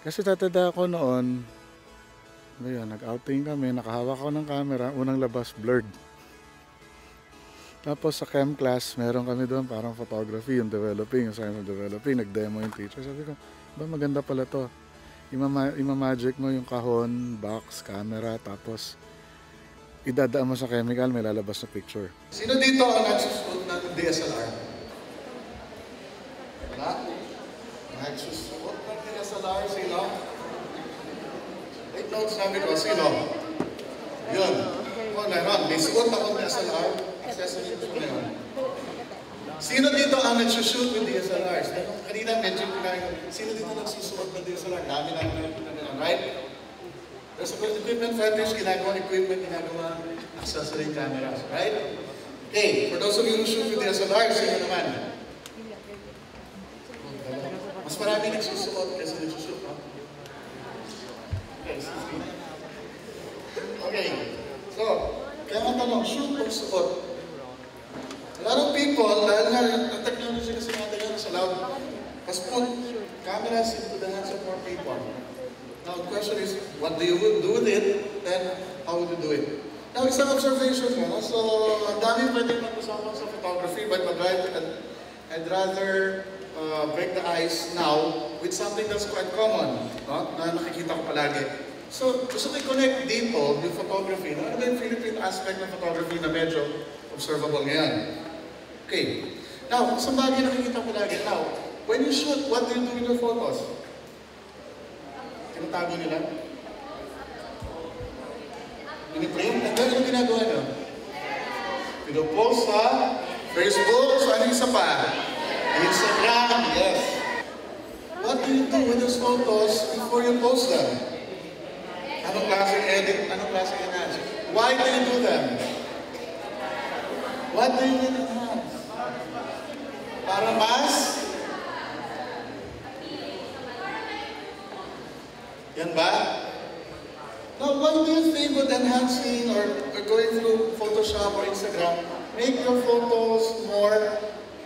Kasi tatanda ako noon, ayun, nag-outing kami, nakahawak ako ng camera, unang labas, blurred. Tapos sa chem class, meron kami doon parang photography, yung developing, yung science of developing, nag-demo yung teacher. Sabi ko, ba maganda pala to. Ima-magic mo yung kahon, box, camera, tapos idadaan mo sa chemical, may lalabas na picture. Sino dito ang nagsusuot ng DSLR? Wala? Nagsusuot ng DSLR, sino? Take notes namin ko, sino? Yun. Kung meron, may suot akong DSLR, accessory ko meron. Sino dito ang nagsushoot with DSLRs? Kanina medyo kinain, sino dito nagsusuot ng DSLR? Dami lang na, right? There's equipment vendors, ginagawa equipment, ginagawa accessory cameras, right? Okay, for those of you who shoot with DSLRs, sino naman? Mas marami nagsusuot kasi nagsushoot, no? Okay, so, kaya ang tanong, shoot o suot? A lot of people, dahil nga ang technology kasi natin yan, sa loud, has put cameras into the hands of more people. Now the question is, what do you do with it, and how would you do it? Now, isang observation mo, so ang dami pwede mag-usapan sa photography, but I'd rather break the ice now with something that's quite common, no? Na nakikita ko palagi. So, gusto ko i-connect dito yung photography. Ano ba yung Philippine aspect ng photography na medyo observable ngayon? Okay. Now, isang bagay nakikita ko lagi. Now, when you shoot, what do you do with your photos? Tinatago nila? Piniprint? And then, ano ginagawa nyo? Pinopost sa Facebook, so ano isa pa? Instagram, yes. What do you do with those photos before you post them? Anong klaseng edit? Anong klaseng enhance? Why do you do them? What do you need to enhance? Para mas? Yan ba? Now, what do you think with enhancing or going through Photoshop or Instagram make your photos more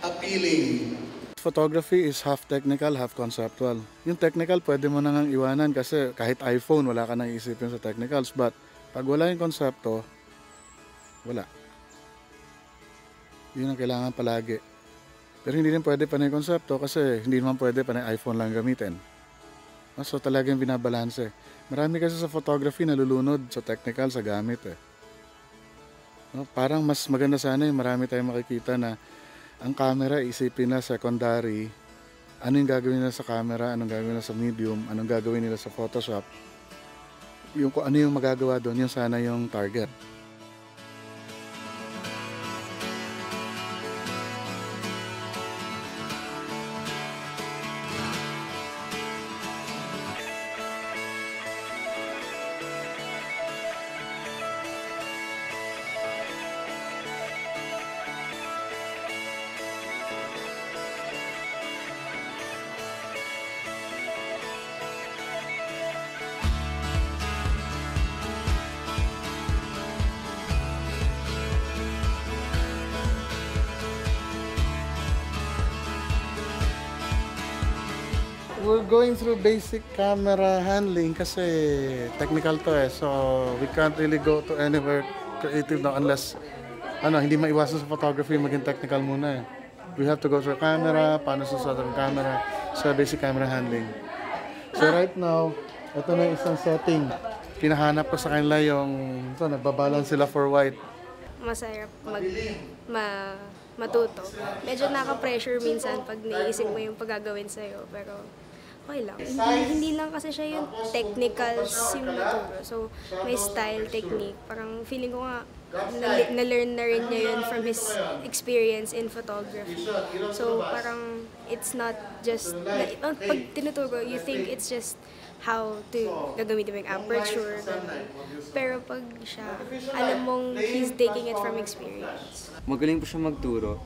appealing? Photography is half technical, half conceptual. Yung technical, pwede mo nang iwanan kasi kahit iPhone, wala ka nang isipin sa technicals. But pag wala yung konsepto, wala. Yun ang kailangan palagi. Pero hindi rin pwede pa na yung konsepto kasi hindi naman pwede pa na iPhone lang gamitin. So talagang binabalanse. Marami kasi sa photography nalulunod sa technical, sa gamit eh. Parang mas maganda sana yung marami tayong makikita na ang camera isipin na secondary, ano yung gagawin nila sa camera, anong gagawin nila sa medium, anong gagawin nila sa Photoshop. Yung kung ano yung magagawa doon, yung sana yung target. We're going through basic camera handling kasi technical to eh. So we can't really go to anywhere creative now unless hindi maiwasan sa photography maging technical muna eh. We have to go through camera, paano susunod ang camera, so basic camera handling. So right now, ito na isang setting. Pinahanap ko sa kanila yung nagbabalance sila for white. Masarap matuto. Medyo naka-pressure minsan pag naisip mo yung paggagawin sa'yo, pero okay lang. Hindi lang kasi siya yung technicals yung naturo. So, may style, technique. Parang feeling ko nga, na-learn na rin niya yun from his experience in photography. So, parang it's not just, pag tinuturo, you think it's just how to gagamitin mo yung aperture. Pero pag siya, alam mong he's taking it from experience. Magaling po siya magturo.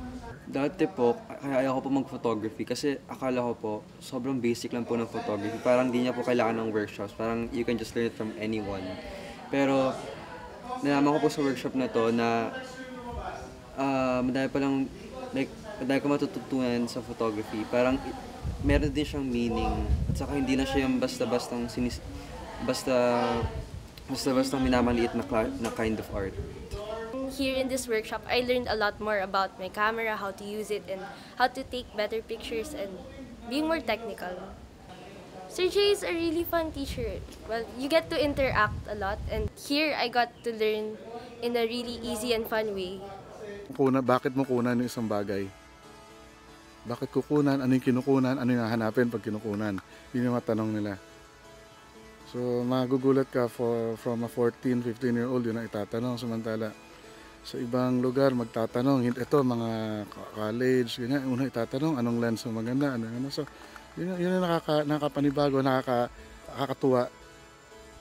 Dati po, kaya ayaw ko po mag-photography kasi akala ko po, sobrang basic lang po ng photography. Parang di niya po kailangan ng workshops. Parang you can just learn it from anyone. Pero, nalaman ko po sa workshop na to na madami ko matututunan sa photography. Parang meron din siyang meaning. At saka hindi na siya yung basta-basta minamaliit na kind of art. Here in this workshop, I learned a lot more about my camera, how to use it, and how to take better pictures and being more technical. Sir Jay is a really fun teacher. Well, you get to interact a lot, and here I got to learn in a really easy and fun way. Bakit mo kunan yung isang bagay? Bakit kukunan? Ano yung kinukunan? Ano yung hahanapin pag kinukunan? Yun yung mga tanong nila. So, magugulat ka from a 14, 15-year-old, yun ang itatanong. Samantala, sa ibang lugar, magtatanong. Ito, mga college, ganyan. Una itatanong, anong lens ang maganda? Ano. So, yun yung nakakapanibago, nakakatuwa,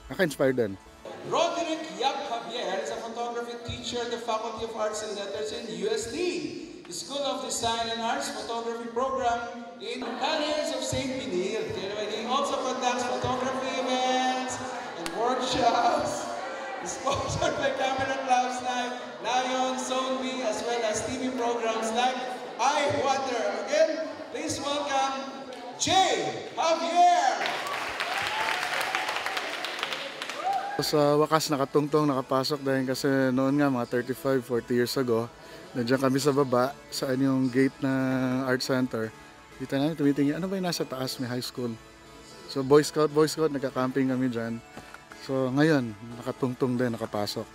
nakaka-inspire din. Roderick Yap Javier is a photography teacher at the Faculty of Arts and Letters in UST, the School of Design and Arts Photography Program in College of St. Benil. He also conducts photography events and workshops, sponsored by camera clubs like Lion, Zone B, as well as TV programs like I Wonder. Again, please welcome Jay Javier! Sa wakas nakatungtong, nakapasok dahil kasi noon nga mga 35, 40 years ago, nandiyan kami sa baba, saan yung gate ng Art Center. Dito namin tumitingin, ano ba yung nasa taas, may high school. So Boy Scout, nagka-camping kami dyan. So ngayon, nakatungtong din, nakapasok.